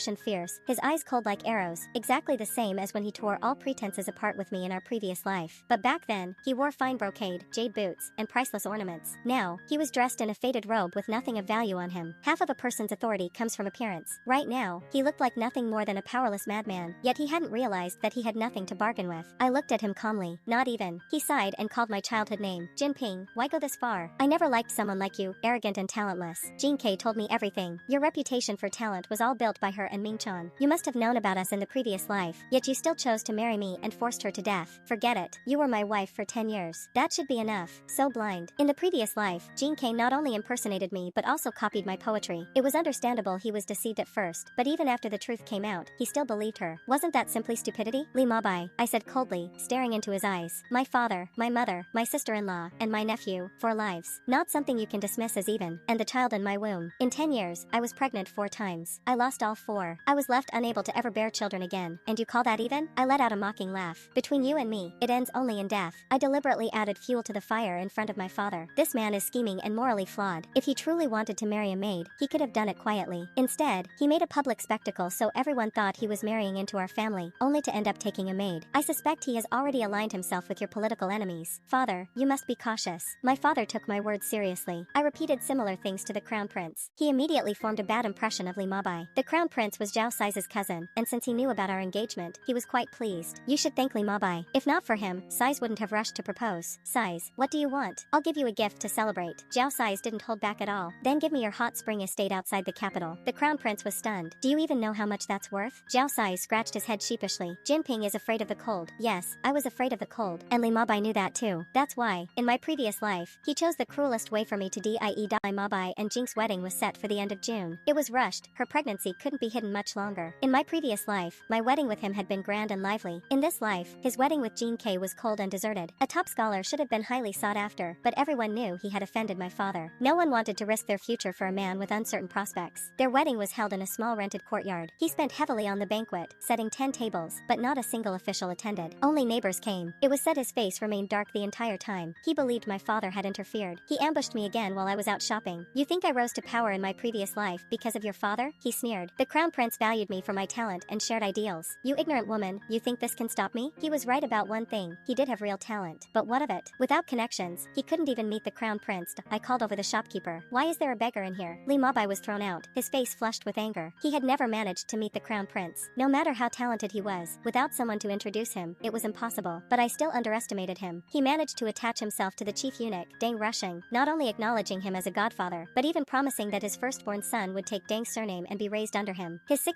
expression fierce, his eyes cold like arrows, exactly the same as when he tore all pretenses apart with me in our previous life. But back then, he wore fine brocade, jade boots, and priceless ornaments. Now, he was dressed in a faded robe with nothing of value on him. Half of a person's authority comes from appearance. Right now, he looked like nothing more than a powerless madman, yet he hadn't realized that he had nothing to bargain with. I looked at him calmly. Not even. He sighed and called my childhood name. Jinping, why go this far? I never liked someone like you, arrogant and talentless. Jin K told me everything. Your reputation for talent was all built by her and Ming Chan. You must have known about us in the previous life, yet you still chose to marry me and forced her to death. Forget it. You were my wife for 10 years. That should be enough. So blind. In the previous life, Jin K not only impersonated me but also copied my poetry. It was understandable he was deceived at first, but even after the truth came out, he still believed her. Wasn't that simply stupidity? Li Mabai, I said coldly, staring into his eyes. My father, my mother, my sister-in-law, and my nephew, 4 lives. Not something you can dismiss as even, and the child in my womb. In 10 years, I was pregnant 4 times. I lost all 4. I was left unable to ever bear children again. And you call that even? I let out a mocking laugh. Between you and me, it ends only in death. I deliberately added fuel to the fire in front of my father. This man is scheming and morally flawed. If he truly wanted to marry a maid, he could have done it quietly. Instead, he made a public spectacle so everyone thought he was marrying into our family, only to end up taking a maid. I suspect he has already aligned himself with your political enemies. Father, you must be cautious. My father took my words seriously. I repeated similar things to the crown prince. He immediately formed a bad impression of Li Mabai. The crown prince was Zhao Sai's cousin, and since he knew about our engagement, he was quite pleased. You should thank Li Mabai. If not for him, Sais wouldn't have rushed to propose. Sais, what do you want? I'll give you a gift to celebrate. Zhao Sais didn't hold back at all. Then give me your hot spring estate outside the capital. The crown prince was stunned. Do you even know how much that's worth? Zhao Sais scratched his head sheepishly. Jinping is afraid of the cold. Yes, I was afraid of the cold, and Li Mabai knew that too. That's why, in my previous life, he chose the cruelest way for me to die. Li Mabai and Jing's wedding was set for the end of June. It was rushed. Her pregnancy couldn't be hidden much longer. In my previous life, my wedding with him had been grand and lively. In this life, his wedding with Jin K was cold and deserted. A top scholar should have been highly sought after, but everyone knew he had offended my father. No one wanted to risk their future for a man with uncertain prospects. Their wedding was held in a small rented courtyard. He spent heavily on the banquet, setting 10 tables, but not a single official attended. Only neighbors came. It was said his face remained dark the entire time. He believed my father had interfered. He ambushed me again while I was out shopping. You think I rose to power in my previous life because of your father? He sneered. The crown prince valued me for my talent and shared ideals. You ignorant woman, you think this can stop me? He was right about one thing. He did have real talent. But what of it? Without connections, he couldn't even meet the crown prince. I called over the shopkeeper. Why is there a beggar in here? Li Mabai was thrown out, his face flushed with anger. He had never managed to meet the crown prince. No matter how talented he was, without someone to introduce him, it was impossible. But I still underestimated him. He managed to attach himself to the chief eunuch, Deng Rushing, not only acknowledging him as a godfather, but even promising that his firstborn son would take Deng's surname and be raised under him. His 60